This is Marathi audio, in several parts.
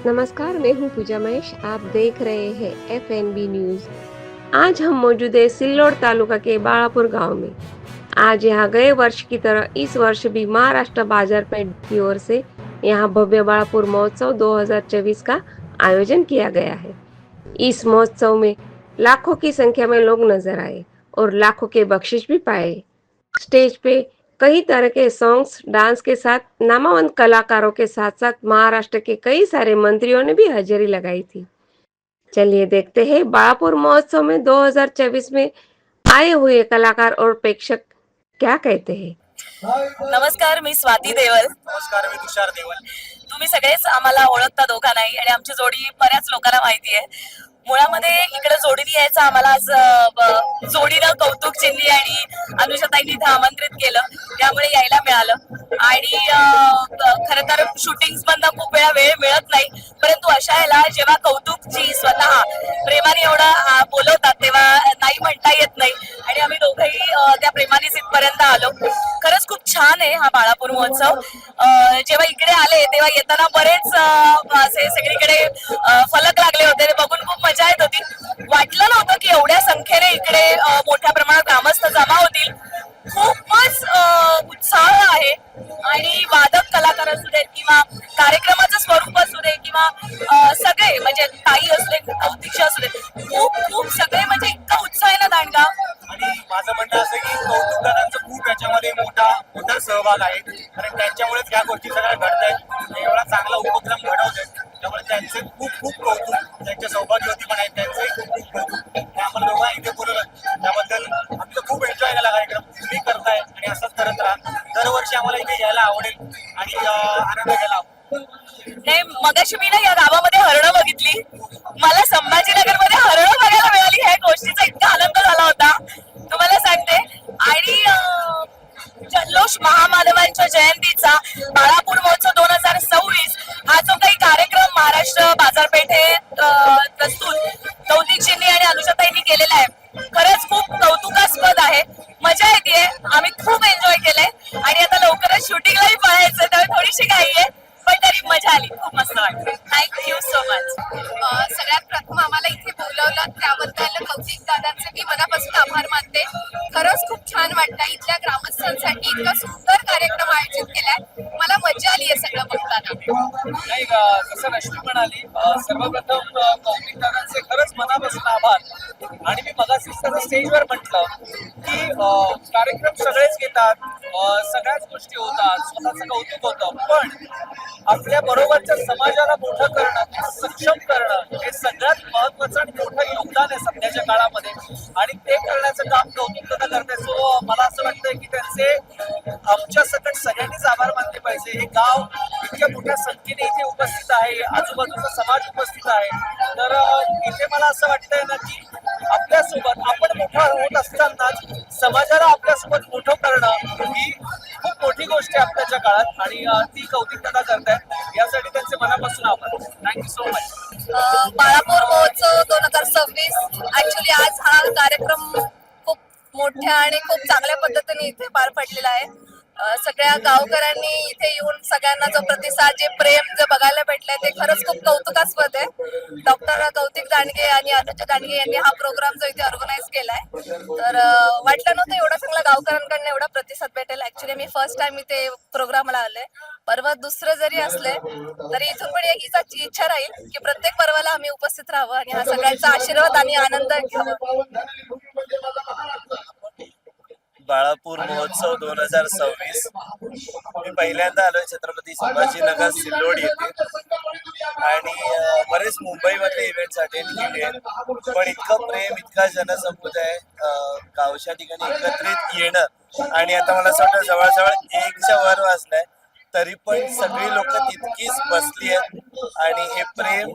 नमस्कार, मैं हूं पूजा महेश। आप देख रहे हैं FNB न्यूज। आज हम मौजूद है सिल्लोड तालुका के बाळापुर गांव में। आज यहाँ गए वर्ष की तरह इस वर्ष भी महाराष्ट्र बाजार पेठ की ओर से यहाँ भव्य बाळापुर महोत्सव 2024 का आयोजन किया गया है। इस महोत्सव में लाखों की संख्या में लोग नजर आए और लाखों के बख्शिश भी पाए। स्टेज पे कई तरह के सॉन्ग्स, डांस के साथ नामवंत कलाकारों के साथ साथ महाराष्ट्र के कई सारे मंत्रियों ने भी हाजिरी लगाई थी। चलिए देखते हैं बाळापुर महोत्सव में 2024 में आए हुए कलाकार और प्रेक्षक क्या कहते हैं। नमस्कार, मी स्वाती देवल. नमस्कार, मी तुषार देवल. तुम्ही सगळेच आम्हाला ओळखता दोघांनाही आणि आमची जोडी बऱ्याच लोकांना माहिती आहे. मुळामध्ये इकडे जोडीने यायचं आम्हाला आज जोडीनं कौतुक चिन्ही आणि अनुषाताईंनी इथं आमंत्रित केलं, त्यामुळे यायला मिळालं. आणि खरं तर शूटिंग मधनं खूप वेळ मिळत नाही, परंतु अशा याला जेव्हा कौतुकची स्वतः प्रेमाने एवढं बोलवतात तेव्हा नाही म्हणता येत नाही. आणि आम्ही दोघंही त्या प्रेमानेच इथपर्यंत आलो. खरंच खूप छान आहे हा बाळापूर महोत्सव. जेव्हा इकडे आले तेव्हा येताना बरेच असे सगळीकडे फलक लागले होते, ते बघून खूप मजा येत होती. वाटलं नव्हतं की एवढ्या संख्येने इकडे मोठ्या प्रमाणात ग्रामस्थ जमा होतील. खूपच उत्साह आहे आणि वादक कलाकार असू देत किंवा कार्यक्रमाचं स्वरूप असू दे किंवा सगळे म्हणजे ताई असू दे, कौतिक असू दे, खूप खूप सगळे म्हणजे इतका उत्साह आहे ना दांडगा. आणि माझं म्हणणं असं की कौतुकदारांचा खूप याच्यामध्ये मोठा सहभाग आहे, कारण त्यांच्यामुळेच या गोष्टी सगळ्या घडत आहेत. एवढा चांगला उपक्रम घडवतात, त्यामुळे त्यांचे खूप खूप कौतुक. त्यांच्या सौभाग्यवती पण आहेत, त्यांचंही खूप खूप कौतुक. आपण दोघा इथे बोलवलं त्याबद्दल आम्ही तर खूप एन्जॉय केला कार्यक्रम. तुम्ही करताय आणि असंच करत राहा. दरवर्षी आम्हाला इथे यायला आवडेल आणि आनंद घ्यायला आवडेल. नाही, मगाशी मी ना या गावामध्ये हरणं बघितली. मला संभाजीनगर मध्ये हरणं बघायला मिळाली. ह्या गोष्टीचा इतका आनंद झाला होता तुम्हाला सांगते. आणि जल्लोष महामानवांच्या जयंतीचा बाळापूर महोत्सव 2026 हा जो काही कार्यक्रम महाराष्ट्र बाजारपेठेत प्रस्तुत कौतिक चिन्ही आणि अनुषाताईंनी केलेला आहे, खरंच खूप कौतुकास्पद आहे. मजा येते, आम्ही खूप एन्जॉय केलंय आणि आता लवकरच शूटिंगलाही पळायचं, त्यामुळे थोडीशी घाई आहे, पण तरी मजा आली. खूप मस्त वाटलं. Thank you so much. सगळ्यात प्रथम आम्हाला इथे बोलवलं त्याबद्दल कौतिक दादांचे मी मनापासून आभार मानते. खरंच खूप छान वाटतं. इथल्या ग्रामस्थांसाठी इतका सुंदर कार्यक्रम आयोजित केलाय. मला मजा आली आहे सगळं बघताना. नाही, जसं रश्मी म्हणाली, सर्वप्रथम कौतिक दादांचे खरंच मनापासून आभार. आणि मी मगाशी स्टेजवर म्हटलं की कार्यक्रम सगळेच घेतात, सगळ्याच गोष्टी होतात, स्वतःचं कौतुक होतं, पण आपल्या बरोबरच्या समाजाला मोठं करणं, सक्षम करणं हे सगळ्यात महत्वाचं आणि मोठं योगदान आहे सध्याच्या काळामध्ये. आणि ते करण्याचं काम कौतुक दादा करते. सो मला असं वाटतंय की त्यांचे आमच्या सकट सगळ्यांनीच आभार मानले पाहिजे. हे गाव इतक्या मोठ्या संख्येने इथे उपस्थित आहे, आजूबाजूचा समाज उपस्थित आहे, तर इथे मला असं वाटतंय ना की आपल्यासोबत आपण मोठा होत असतानाच समाजाला आपल्यासोबत मोठं करणं ही खूप मोठी गोष्ट आहे आताच्या काळात, आणि ती कौतिक दादा करतायत. यासाठी त्यांचे मनापासून आभार. Thank you so much. बाळापूर महोत्सव 2026 ऍक्च्युली आज हा कार्यक्रम खूप मोठ्या आणि खूप चांगल्या पद्धतीने इथे पार पडलेला आहे. सगळ्या गावकऱ्यांनी इथे येऊन सगळ्यांना जो प्रतिसाद, जे प्रेम जे बघायला भेटलंय ते खरंच खूप कौतुकास्पद आहे. डॉक्टर कौतिक दांडगे आणि अनुजा दांडगे यांनी हा प्रोग्राम जो इथे ऑर्गनाईज केलाय, तर वाटलं नव्हतं एवढा चांगला गावकऱ्यांकडनं एवढा प्रतिसाद भेटेल. ऍक्च्युली मी फर्स्ट टाइम इथे प्रोग्रामला आले. पर्व दुसरं जरी असले तरी इथून पण हीच इच्छा राहील की प्रत्येक पर्वाला आम्ही उपस्थित राहावं आणि हा सगळ्यांचा आशीर्वाद आणि आनंद घ्यावा. बाळापूर महोत्सव 2026 मी पहिल्यांदा आलोय छत्रपती संभाजीनगर सिल्लोड येथे, आणि बरेच मुंबईमधले इव्हेंट्स अटेंड केले, पण इतकं प्रेम, इतका जनसमुदाय गावच्या ठिकाणी एकत्रित येणं, आणि आता मला असं वाटतं जवळजवळ 1च्या वर वाजलाय तरी पण सगळी लोक तितकीच बसली आहेत. आणि हे प्रेम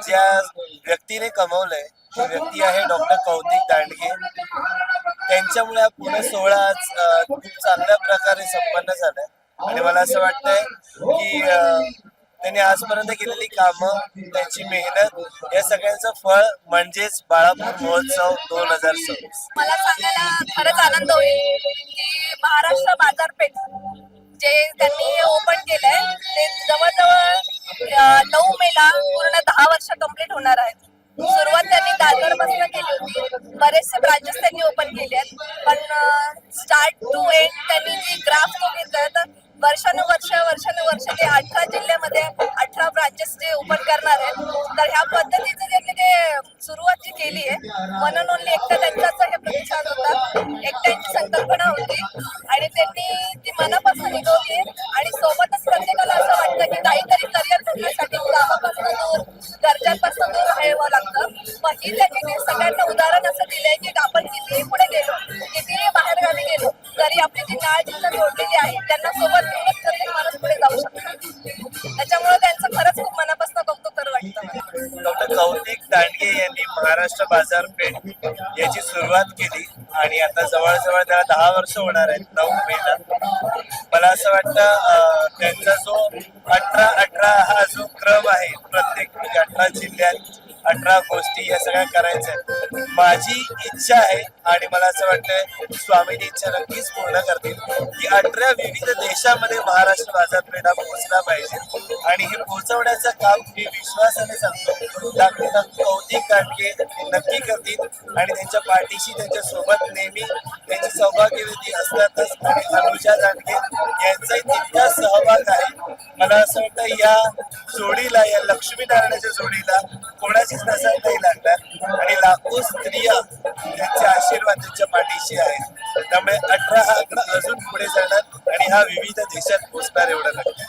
ज्या व्यक्तीने कमवलंय ती व्यक्ती आहे डॉक्टर कौतिक दांडगे. त्यांच्यामुळे हा पूर्ण सोहळा आज खूप चांगल्या प्रकारे संपन्न झालाय, आणि मला असं वाटतंय की त्यांनी आजपर्यंत केलेली कामं, त्यांची मेहनत या सगळ्यांचं फळ म्हणजेच बाळापूर महोत्सव 2026. मला सांगायला खरंच आनंद होईल की महाराष्ट्र बाजारपेठ जे त्यांनी ओपन केलंय ते जवळजवळ 9 मेला महिन्याला पूर्ण 10 वर्ष कंप्लीट होणार आहेत. सुरुवात त्यांनी दादरपासून केली होती. बरेचसे ब्रांचेस त्यांनी ओपन केले आहेत, पण स्टार्ट टू एंड त्यांनी जी ग्राफ तो घेतलाय तर वर्षानुवर्ष ते 18 जिल्ह्यामध्ये 18 ब्रांचेस जे ओपन करणार आहेत. तर ह्या पद्धतीचं त्यांनी ते सुरुवात जी केली आहे, वन अँड ओनली एकटा त्यांचाच हे प्रतिसाद होता, एकट्यांची संकल्पना होती आणि त्यांनी ती मनापासून निभवली आहे. आणि सोबतच प्रत्येकाला असं वाटतं की काहीतरी करिअर करण्यासाठी गावापासून दूर, घरच्यांपासून दूर राहावं लागतं. पण ही त्यांनी ते सगळ्यांना उदाहरण असं दिलंय की आपण कितीही पुढे गेलो, कितीही बाहेरगावी गेलो, तरी आपली जी नाळ जिथं जोडलेली आहे त्यांना सोबत घेऊनच प्रत्येक माणूस पुढे जाऊ शकतो. त्याच्यामुळे त्यांचं खरंच खूप मनापासून कौतुक करू वाटतं मला. डॉक्टर कौतिक दांडगे यांनी महाराष्ट्र बाजारपेठ याची सुरुवात केली आणि आता जवळजवळ त्याला 10 वर्ष होणार आहेत 9 मेला. मला असं वाटतं त्यांचा जो 18-18 हा जो क्रम आहे, प्रत्येक 18 जिल्ह्यात 18 गोष्टी या सगळ्या करायच्या आहेत. माझी इच्छा आहे आणि मला असं वाटतंय स्वामींनी इच्छा नक्कीच पूर्ण करतील की 18 विविध देशामध्ये महाराष्ट्र बाजारपेठा पोहोचला पाहिजे आणि हे पोहोचवण्याचं काम मी विश्वासाने सांगतो डॉक्टर कौतिक दांडगे नक्की करतील आणि त्यांच्या पाठीशी त्यांच्या सोबत नेहमी त्यांची सौभाग्यवती असतातच आणि अनुजा दांडगे यांचाही तितका सहभाग आहे. मला असं वाटतं या जोडीला, या लक्ष्मीनारायणाच्या जोडीला कोणाचीच नजर नाही लागणार आणि लाखो स्त्रिया त्यांचे आशीर्वाद त्यांच्या पाठीशी आहेत. त्यामुळे 18 हा आकडा अजून पुढे जाणार आणि हा विविध देशात पोहोचणार एवढं नक्की.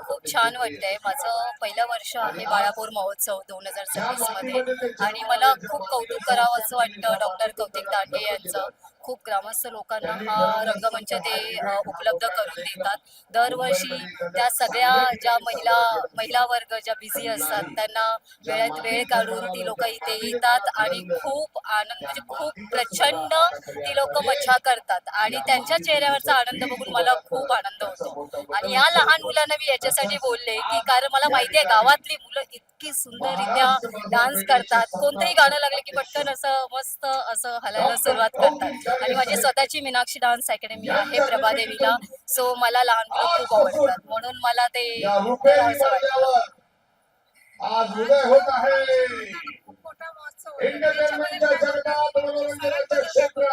खूप छान वाटतंय. माझं पहिलं वर्ष आहे बाळापूर महोत्सव 2026 मध्ये आणि मला खूप कौतुक करावं असं वाटतं डॉक्टर कौतिक दांडगे यांचं. खूप ग्रामस्थ लोकांना हा रंगमंच ते उपलब्ध करून देतात. दरवर्षी त्या सगळ्या ज्या महिला वर्ग ज्या बिझी असतात त्यांना वेळात वेळ काढून ती लोक इथे येतात आणि खूप आनंद म्हणजे खूप प्रचंड ती लोक मजा करतात आणि त्यांच्या चेहऱ्यावरचा आनंद बघून मला खूप आनंद होतो. आणि या लहान मुलांना मी याच्यासाठी बोलले की कारण मला माहिती आहे गावातली मुलं इतकी सुंदररित्या डान्स करतात. कोणतंही गाणं लागले की पटकन असं मस्त असं हलायला सुरुवात करतात. आणि माझी स्वतःची मीनाक्षी डान्स अकॅडमी आहे प्रभादेवीला. सो मला लहान मुलं खूप आवडतात म्हणून मला ते असं वाटतं. आज उदय होत आहे एंटरटेनमेंटच्या जगतात, मनोरंजनाचं क्षेत्र.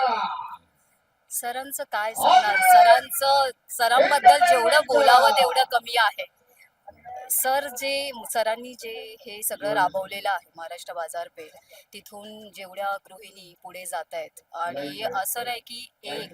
सरांचं काय सांगणार, सरांबद्दल जेवढं बोलावं तेवढं कमी आहे. सरांनी जे हे सगळं राबवलेलं आहे महाराष्ट्र बाजारपेठ, तिथून जेवढ्या गृहिणी पुढे जात आहेत आणि असं नाही की एक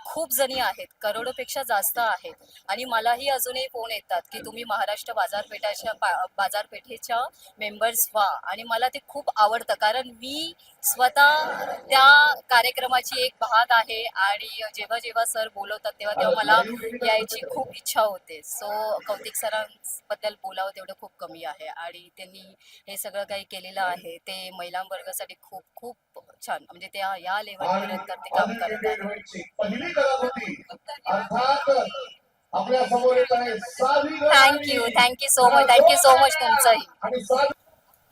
खूप जणी आहेत, करोडोपेक्षा जास्त आहेत. आणि मलाही अजूनही फोन येतात की तुम्ही महाराष्ट्र बाजारपेठेच्या मेंबर्स व्हा आणि मला ते खूप आवडतं कारण मी स्वतः त्या कार्यक्रमाची एक भाग आहे आणि जेव्हा जेव्हा सर बोलवतात तेव्हा मला यायची खूप इच्छा होते. सो कौतिक सरांबद्दल बोलावं तेवढं खूप कमी आहे आणि त्यांनी हे सगळं काही केलेलं आहे ते महिला वर्गासाठी खूप खूप छान, म्हणजे त्या या लेवलपर्यंत ते काम करत आहेत. पहिली कला होती अर्थात आपल्या समोर येत आहे थँक्यू सो मच तुमचंही. आणि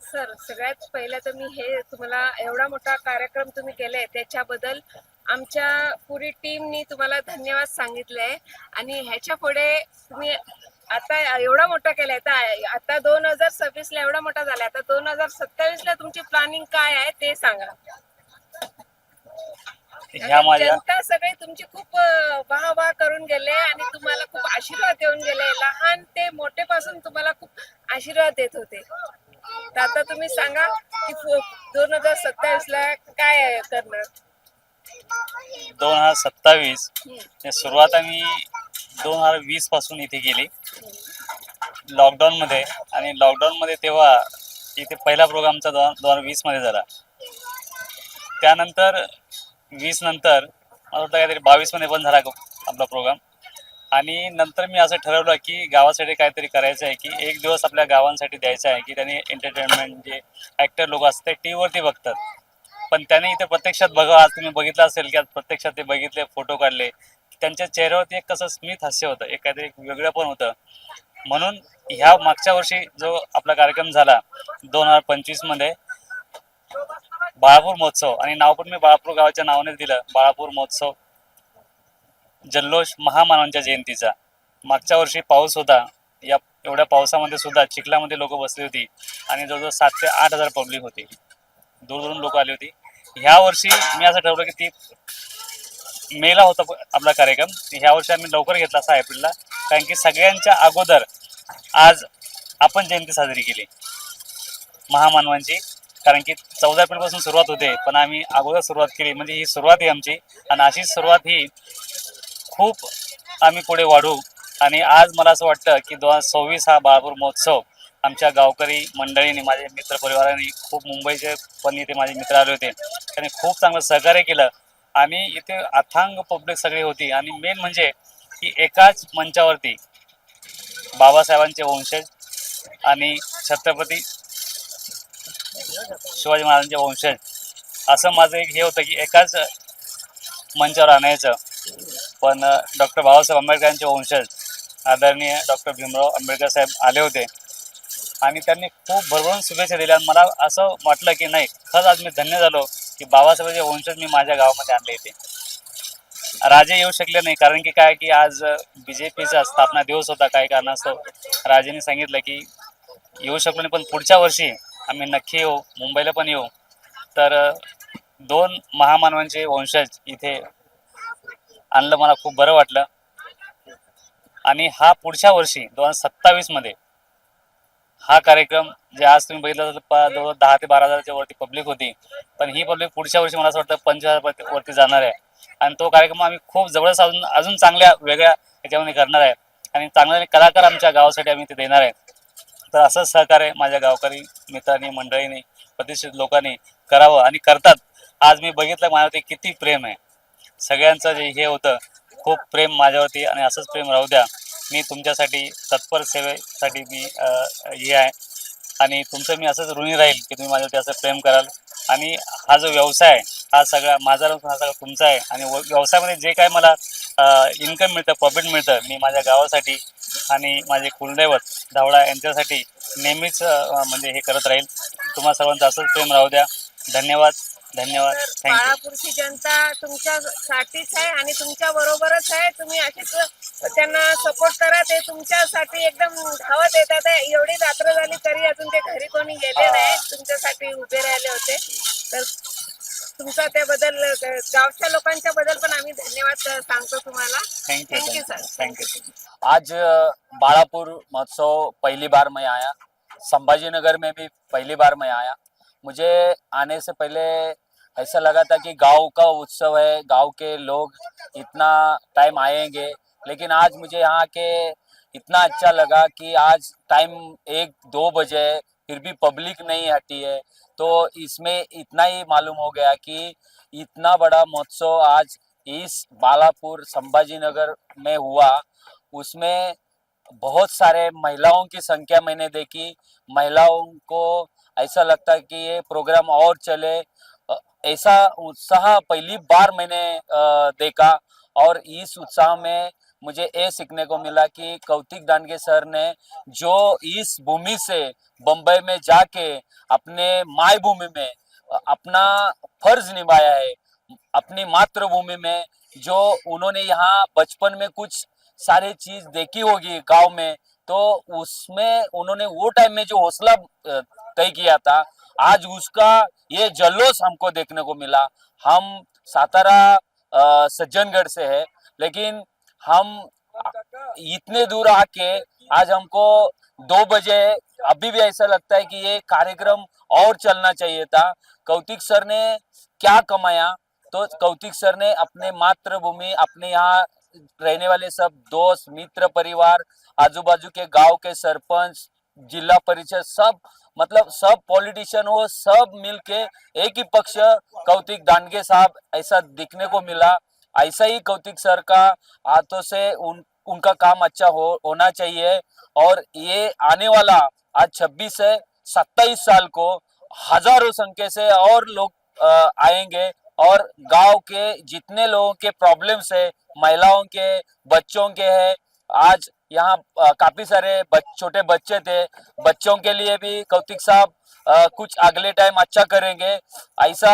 सर, सगळ्यात पहिलं तर मी हे तुम्हाला एवढा मोठा कार्यक्रम तुम्ही केलाय त्याच्याबद्दल आमच्या पुरी टीमनी तुम्हाला धन्यवाद सांगितलंय. आणि ह्याच्या पुढे तुम्ही आता एवढा मोठा केलाय, तर आता 2026 ला एवढा मोठा झालाय, आता 2027 ला तुमची प्लॅनिंग काय आहे ते सांगा. जनता सगळे तुमची खूप वाह करून गेले आणि तुम्हाला खूप आशीर्वाद देऊन गेले. लहान ते मोठे पासून तुम्हाला खूप आशीर्वाद देत होते. तर आता तुम्ही सांगा की 2027 ला काय करणार. 2027 सुरुवात आम्ही 2020 पासून इथे केली लॉकडाऊन मध्ये. आणि लॉकडाऊन मध्ये तेव्हा इथे पहिला प्रोग्राम आमचा 2020 मध्ये झाला. त्यानंतर 20 नंतर मला वाटतं काहीतरी 22 मध्ये पण झाला आपला प्रोग्राम. आणि नंतर मी असं ठरवलं की गावासाठी काहीतरी करायचं आहे, की एक दिवस आपल्या गावांसाठी द्यायचा आहे, की त्यांनी एंटरटेनमेंट जे ॲक्टर लोक असतात ते टी व्हीवरती बघतात, पण त्याने इथे प्रत्यक्षात बघा. आज तुम्ही बघितलं असेल की आज प्रत्यक्षात ते बघितले, फोटो काढले, त्यांच्या चेहऱ्यावरती एक कसं स्मित हास्य होतं, एक काहीतरी वेगळं पण होतं. म्हणून ह्या मागच्या वर्षी जो आपला कार्यक्रम झाला 2025 मध्ये बाळापूर महोत्सव, आणि नाव पण मी बाळापूर गावाच्या नावाने दिलं, बाळापूर महोत्सव जल्लोष महामानवांच्या जयंतीचा. मागच्या वर्षी पाऊस होता या एवढ्या पावसामध्ये सुद्धा चिखलामध्ये लोक बसली होती आणि जवळजवळ 7 ते 8 हजार पब्लिक होती, दूरदूरून लोक आली होती. ह्या वर्षी मी असं ठरवलं की मेला होता आपला कार्यक्रम, ह्या वर्षी आम्ही लवकर घेतला 6 एप्रिलला, कारण की सगळ्यांच्या अगोदर आज आपण जयंती साजरी केली महामानवांची. कारण की 14 एप्रिलपासून सुरुवात होते, पण आम्ही अगोदर सुरुवात केली, म्हणजे ही सुरुवात आहे आमची. आणि अशीच सुरुवात ही खूप आम्ही पुढे वाढू. आणि आज मला असं वाटतं की 2026 हा बाळापूर महोत्सव आमच्या गावकरी मंडळींनी, माझे मित्रपरिवारांनी, खूप मुंबईचे पण इथे माझे मित्र आले होते, त्यांनी खूप चांगलं सहकार्य केलं. आणि इथे अथांग पब्लिक सगळी होती. आणि मेन म्हणजे की एकाच मंचावरती बाबासाहेबांचे वंशज आणि छत्रपती शिवाजी महाराजांचे वंशज, असं माझं एक हे होतं की एकाच मंचावर आणायचं. पण डॉक्टर बाबासाहेब आंबेडकरांचे वंशज आदरणीय डॉक्टर भीमराव आंबेडकर साहेब आले होते आणि त्यांनी खूप भरभरून शुभेच्छा दिल्या. आणि मला असं वाटलं की नाही, खरंच आज मी धन्य झालो की बाबासाहेबांचे वंशज मी माझ्या गावामध्ये आणले होते. राजे येऊ शकले नाही, कारण की काय की आज BJPचा स्थापना दिवस होता. काही कारणास्तव राजेंनी सांगितलं की येऊ शकलो नाही, पण पुढच्या वर्षी आम्ही नक्की येऊ, मुंबईला पण येऊ. तर 2 महामानवांचे वंशज इथे आणलं, मला खूप बरं वाटलं. आणि हा पुढच्या वर्षी 2027 मध्ये हा कार्यक्रम, जे आज तुम्ही बघितलं तर जवळ 10 ते 12 हजाराच्या वरती पब्लिक होती, पण ही पब्लिक पुढच्या वर्षी मला असं वाटतं 25,000 वरती जाणार आहे. आणि तो कार्यक्रम आम्ही खूप जबरदस्त अजून चांगल्या वेगळ्या ह्याच्यामध्ये करणार आहे आणि चांगले कलाकार आमच्या गावासाठी आम्ही ते देणार आहे. तर असंच सहकार्य माझ्या गावकरी मित्रांनी, मंडळींनी, प्रतिष्ठित लोकांनी करावं आणि करतात. आज मी बघितलं माझ्यावरती किती प्रेम आहे, सगळ्यांचं जे हे होतं, खूप प्रेम माझ्यावरती, आणि असंच प्रेम राहू द्या. मी तुमच्यासाठी तत्पर सेवेसाठी मी हे आहे आणि तुमचं मी असंच ऋणी राहील की तुम्ही माझ्यावरती असं प्रेम कराल. आणि हा जो व्यवसाय हा सगळा माझा नसून हा सगळा तुमचा आहे. आणि व्यवसायामध्ये जे काय मला इन्कम मिळतं, प्रॉफिट मिळतं, मी माझ्या गावासाठी आणि माझे कुलदैवत धावडा यांच्यासाठी नेहमीच म्हणजे हे करत राहील. तुम्हा सर्वांचं असंच प्रेम राहू द्या. धन्यवाद, धन्यवाद, तर थँक्यू. बाळापूरची जनता तुमच्यासाठीच आहे आणि तुमच्या बरोबरच आहे. तुम्ही असेच त्यांना सपोर्ट करा, ते तुमच्यासाठी एकदम धावत येतात आहे. एवढी रात्र झाली तरी अजून ते घरी कोणी गेले नाही, तुमच्यासाठी उभे राहिले होते. तर तुमचा त्याबद्दल गावच्या लोकांच्या बद्दल पण आम्ही धन्यवाद सांगतो तुम्हाला. Thank you sir. थँक्यू. आज बाड़ापुर महोत्सव पहली बार मैं आया, संभाजी नगर में भी पहली बार मैं आया। मुझे आने से पहले ऐसा लगा था कि गांव का उत्सव है, गांव के लोग इतना टाइम आएंगे, लेकिन आज मुझे यहाँ के इतना अच्छा लगा कि आज टाइम 1-2 बजे है, फिर भी पब्लिक नहीं हटी है। तो इसमें इतना ही मालूम हो गया कि इतना बड़ा महोत्सव आज इस बालापुर संभाजी नगर में हुआ। उसमें बहुत सारे महिलाओं की संख्या मैंने देखी। महिलाओं को ऐसा लगता है कि ये प्रोग्राम और चले, ऐसा उत्साह पहली बार मैंने देखा। और इस उत्साह में मुझे ये सीखने को मिला कि कौतिक दांडगे सर ने जो इस भूमि से बम्बई में जाके अपने मायभूमि में अपना फर्ज निभाया है, अपनी मातृभूमि में जो उन्होंने यहाँ बचपन में कुछ सारी चीज देखी होगी गांव में, तो उसमें उन्होंने वो टाइम में जो हौसला तय किया था, आज उसका ये जल्लोष हमको देखने को मिला। हम सातारा सज्जनगढ़ से है, लेकिन हम इतने दूर आके आज हमको 2 बजे अभी भी ऐसा लगता है कि ये कार्यक्रम और चलना चाहिए था। कौतिक सर ने क्या कमाया, तो कौतिक सर ने अपने मातृभूमि, अपने यहाँ रहने वाले सब दोस्त मित्र परिवार, आजू बाजू के गांव के सरपंच, जिला परिषद, सब मतलब सब पॉलिटिशियन हो, सब मिलके एक ही पक्ष कौतिक दांडगे साहब ऐसा दिखने को मिला। ऐसा ही कौतिक सर का हाथों से उनका काम अच्छा होना चाहिए। और ये आने वाला आज 26 से 27 साल को हजारों संख्या से और लोग आएंगे और गांव के जितने लोगों के प्रॉब्लम्स है, महिलाओं के, बच्चों के है, आज यहाँ काफी सारे छोटे बच्चे थे, बच्चों के लिए भी कौतिक साहब कुछ अगले टाइम अच्छा करेंगे, ऐसा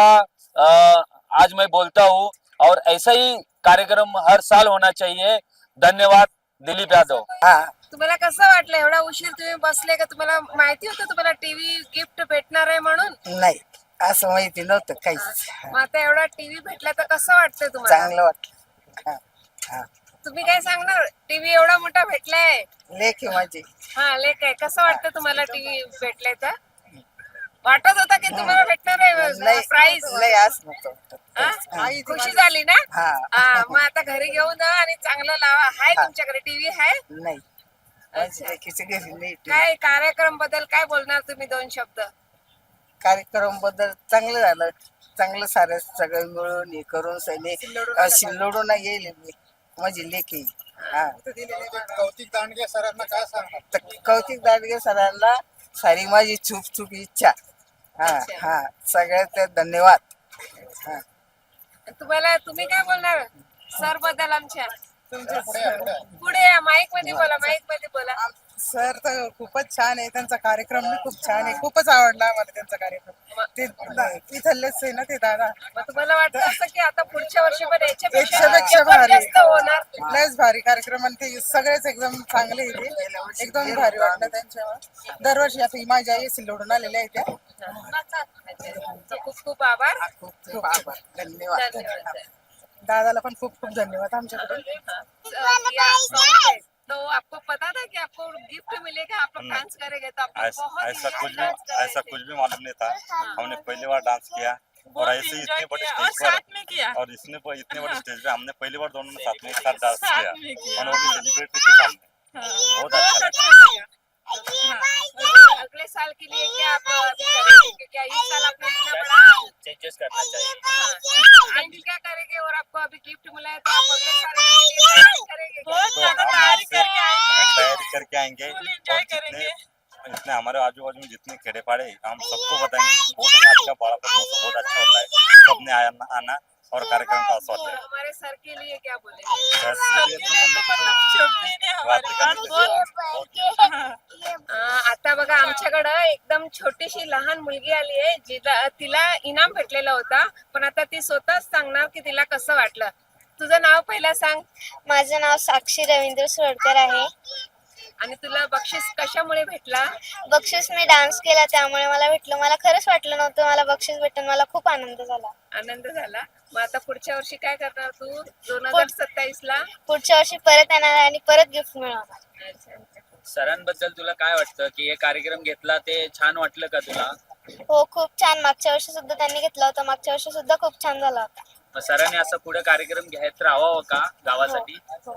आज मैं बोलता हूँ। और ऐसा ही कार्यक्रम हर साल होना चाहिए। धन्यवाद। दिलीप यादव। हाँ, तुम्हाला कसं वाटलं एवढा उशीर तुम्ही बसले का? तुम्हाला माहिती होतं तुम्हाला टीव्ही गिफ्ट भेटणार आहे म्हणून? नाही असं माहिती नव्हतं काहीच. मग आता एवढा टीव्ही भेटला तर कसं वाटतंय तुम्हाला? चांगलं वाटलं. हा, हा. तुम्ही काय सांगणार? टीव्ही एवढा मोठा भेटलाय. लेख आहे माझी. हा लेख आहे. कसं वाटतं तुम्हाला टीव्ही भेटलाय तर? वाटत होता की तुम्हाला भेटणार आहे प्राइस? नाही असं नव्हतं. खुशी झाली ना? हा. हा मग आता घरी घेऊन जा आणि चांगलं लावा. हाय तुमच्याकडे टीव्ही आहे? नाही माझी लेखीच्या घरी नाही. काय कार्यक्रम बद्दल काय बोलणार तुम्ही 2 शब्द? कार्यक्रम बद्दल चांगलं झालं. चांगलं सारं सगळं मिळून हे करून सिल्लोडून येईल मी. माझी लेखी. हा. कौतिक दांडगे सरांना काय सांगणार? तर कौतिक दांडगे सरांना सारी माझी छुप इच्छा. हा हा सगळ्यात धन्यवाद. हा. तुम्हाला तुम्ही काय बोलणार सर बद्दल आमच्या? तुमच्या पुढे पुढे या माईक मध्ये बोला. माईक मध्ये बोला. सर तर खूपच छान आहे. त्यांचा कार्यक्रम बी खूप छान आहे. खूपच आवडला मला त्यांचा कार्यक्रम. ते इथलेच आहे ना ते दादा. मग तुम्हाला वाटतं असं की आता पुढच्या वर्षी पण याच्यापेक्षा भारी. जास्त होणार? लयच भारी कार्यक्रम आणि ते सगळेच एकदम चांगले आहे. ते एकदम भारी वाटलं त्यांच्यावर. दरवर्षी आता ही माझी आई सिल्लोडून आलेल्या आहेत त्या. खूप खूप आभार. खूप खूप आभार. धन्यवाद. धन्यवाद. दादाला पण खूप खूप धन्यवाद आमच्याकडून. तो आपको पता था कि आपको गिफ्ट मिलेगा? आप लोग डांस करेंगे तो आपको बहुत ऐसा कुछ भी मालूम नहीं था। हमने पहली बार डांस किया और ऐसे ही इतने बड़े स्टेज पर और इतने बड़े स्टेज पे हमने पहली बार दोनों ने साथ में एक साथ डांस किया और वो भी सेलिब्रिटी के सामने। बहुत अच्छा लगा। अगले साल के लिए क्या आप करेंगे? क्या इस साल आपने इतना बड़ा चेंजेस करना चाहिए। एंड क्या करेंगे? और आपको अभी गिफ्ट मिला है तो आप अगले साल के लिए तैयारी करेंगे? तो हम तैयारी करके आएंगे और जितने हमारे आजू बाजू में जितने खेड़े पाड़े हम सबको बताएंगे बहुत अच्छा बाड़ापुर महोत्सव बहुत अच्छा होता है। सबने आना और कार्यक्रम का आस्वाद लेना। हमारे सर के लिए क्या बोले? आता बघा आमच्याकडं एकदम छोटीशी लहान मुलगी आली आहे तिला इनाम भेटलेला होता पण आता ती स्वतःच सांगणार की तिला कसं वाटलं. तुझं नाव पहिला सांग. माझं नाव साक्षी रवींद्र सोडकर आहे. आणि तुला बक्षीस कशामुळे भेटला? बक्षीस मी डान्स केला त्यामुळे मला भेटलं. मला खरंच वाटलं नव्हतं मला बक्षीस भेटून. मला खूप आनंद झाला. आनंद झाला. मग आता पुढच्या वर्षी काय करणार तू 2027 ला? पुढच्या वर्षी परत येणार आहे आणि परत गिफ्ट मिळवणार. सरांबद्दल तुला काय वाटतं की हे कार्यक्रम घेतला ते छान वाटलं का तुला? हो खूप छान. मागच्या वर्षी सुद्धा त्यांनी घेतला होता. मागच्या वर्षी सुद्धा खूप छान झाला होता. मग सरांनी असं पुढे कार्यक्रम घ्यायचं राहावं का गावासाठी? हो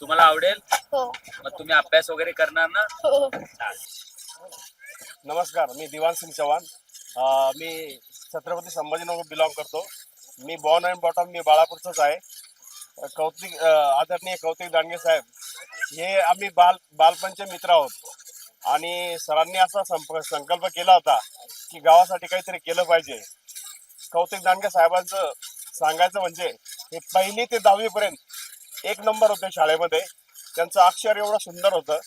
तुम्हाला आवडेल? हो मग तुम्ही अभ्यास वगैरे करणार ना? हो. नमस्कार, मी दिवान सिंग चव्हाण. मी छत्रपती संभाजीनगर बिलॉंग करतो. मी बॉर्न अँड बॉटम मी बाळापूरचाच आहे. आदरणीय कौतिक दांडगे साहेब हे आम्ही बालपणचे मित्र आहोत आणि सरांनी असा संकल्प केला होता की गावासाठी काहीतरी केलं पाहिजे. कौतिक दांडगे साहेबांचं सांगायचं म्हणजे हे 1ली ते 10वी पर्यंत 1 नंबर होते शाळेमध्ये. त्यांचं अक्षर एवढं सुंदर होतं.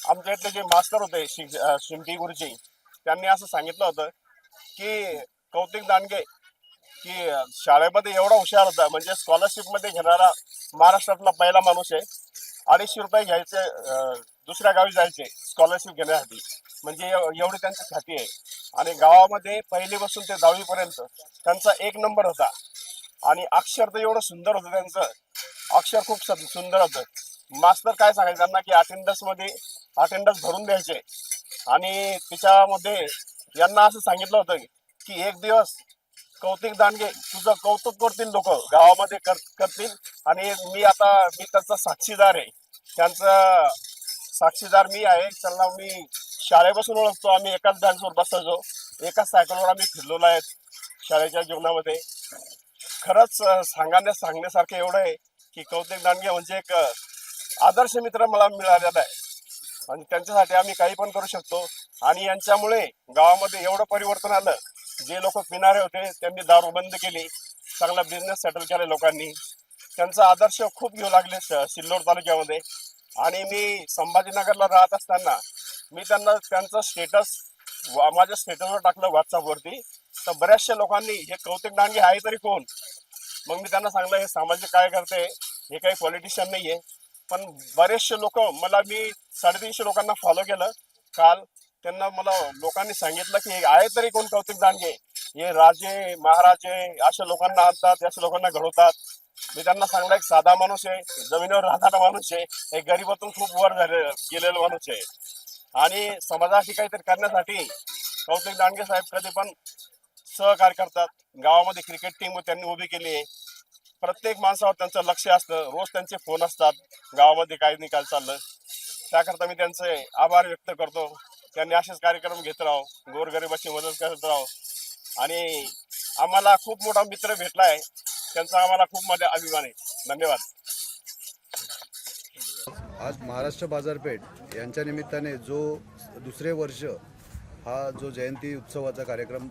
आमच्या इथले जे मास्टर होते शिमटी गुरुजी त्यांनी असं सांगितलं होतं की कौतिक दांडगे की शाळेमध्ये एवढा हुशार होता म्हणजे स्कॉलरशिप मध्ये घेणारा महाराष्ट्रातला पहिला माणूस आहे. 250 रुपये घ्यायचे दुसऱ्या गावी जायचे स्कॉलरशिप घेण्यासाठी म्हणजे एवढी त्यांची ख्याती आहे. आणि गावामध्ये 1ली पासून ते 10वी पर्यंत त्यांचा 1 नंबर होता. आणि अक्षर तर एवढं सुंदर होतं. त्यांचं अक्षर खूप सुंदर होतं. मास्तर काय सांगायचं त्यांना की अटेंडन्स भरून द्यायचे आणि त्याच्यामध्ये यांना असं सांगितलं होतं की एक दिवस कौतिक दांडगे तुझं कौतुक करतील लोक गावामध्ये करतील आणि मी त्याचा साक्षीदार आहे. त्यांचा साक्षीदार मी आहे. त्यांना मी शाळेपासून ओळखतो. आम्ही एकाच बँचवर बसायचो. एकाच सायकलवर आम्ही फिरलेलो आहेत शाळेच्या जीवनामध्ये. खरंच सांगण्यासारखं एवढं आहे की कौतिक दांडगे म्हणजे एक आदर्श मित्र मला मिळालेला आहे आणि त्यांच्यासाठी आम्ही काही पण करू शकतो. आणि यांच्यामुळे गावामध्ये एवढं परिवर्तन आलं. जे लोक पिणारे होते त्यांनी दारू बंद केली. चांगला बिझनेस सेटल केला लोकांनी. त्यांचा आदर्श खूप घेऊ लागले सिल्लोड तालुक्यामध्ये. आणि मी संभाजीनगरला राहत असताना मी त्यांचं स्टेटस माझ्या स्टेटसवर टाकलं व्हॉट्सअपवरती. तर बऱ्याचशा लोकांनी हे कौतिक दांडगे आहे तरी कोण. मग मी त्यांना सांगलं हे सामाजिक कार्यकर्ते हे काही पॉलिटिशियन नाही आहे. पण बरेचसे लोक मी 350 लोकांना फॉलो केलं काल. त्यांना मला लोकांनी सांगितलं की आहे तरी कोण कौतिक दांडगे, हे राजे महाराजे अशा लोकांना आणतात, अशा लोकांना घडवतात. मी त्यांना सांगलं एक साधा माणूस आहे, जमिनीवर राहणारा माणूस आहे, एक गरीबातून खूप वर गेलेला माणूस आहे आणि समाजासाठी काहीतरी करण्यासाठी कौतिक दांडगे साहेब कधी पण सहकार्य करतात. गावामध्ये क्रिकेट टीम त्यांनी उभी केली आहे. प्रत्येक माणसावर त्यांचं लक्ष असतं, रोज त्यांचे फोन असतात गावामध्ये काय निकाल चाललं. त्याकरता मी त्यांचे आभार व्यक्त करतो. त्यांनी असेच कार्यक्रम घेत राहो, गोरगरिबाची मदत करत राहो आणि आम्हाला खूप मोठा मित्र भेटलाय, त्यांचा आम्हाला खूप मोठा अभिमान आहे. धन्यवाद. आज महाराष्ट्र बाजारपेठ यांच्या निमित्ताने जो दुसरे वर्ष हा जो जयंती उत्सवाचा कार्यक्रम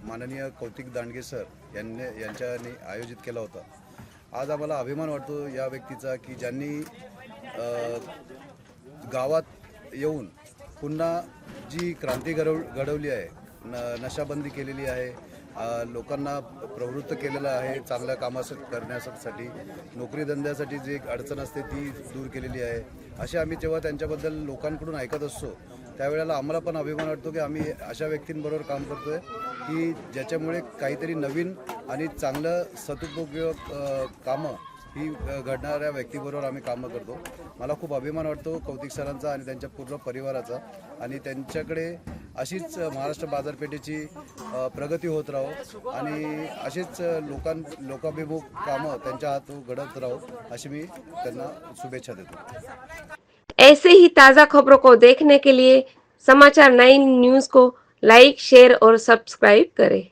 माननीय कौतिक दांडगे सर यांच्याने आयोजित केला होता. आज आम्हाला अभिमान वाटतो या व्यक्तीचा की ज्यांनी गावात येऊन पुन्हा जी क्रांती घडवली आहे, नशाबंदी केलेली आहे, लोकांना प्रवृत्त केलेलं आहे चांगल्या कामासाठी करण्यासाठी, नोकरी धंद्यासाठी जी एक अडचण असते ती दूर केलेली आहे. असे आम्ही जेव्हा त्यांच्याबद्दल लोकांकडून ऐकत असतो त्यावेळेला आम्हाला पण अभिमान वाटतो की आम्ही अशा व्यक्तींबरोबर काम करतोय की ज्याच्यामुळे काहीतरी नवीन आणि चांगलं सदुपयोग कामं ही घडणाऱ्या व्यक्तीबरोबर आम्ही कामं करतो. मला खूप अभिमान वाटतो कौतिक सरांचा आणि त्यांच्या पूर्ण परिवाराचा आणि त्यांच्याकडे अशीच महाराष्ट्र बाजारपेठेची प्रगती होत राहो आणि अशीच लोकाभिमुख कामं त्यांच्या हातून घडत राहो अशी मी त्यांना शुभेच्छा देतो. ऐसे ही ताज़ा खबरों को देखने के लिए समाचार 9 न्यूज़ को लाइक, शेयर और सब्सक्राइब करें.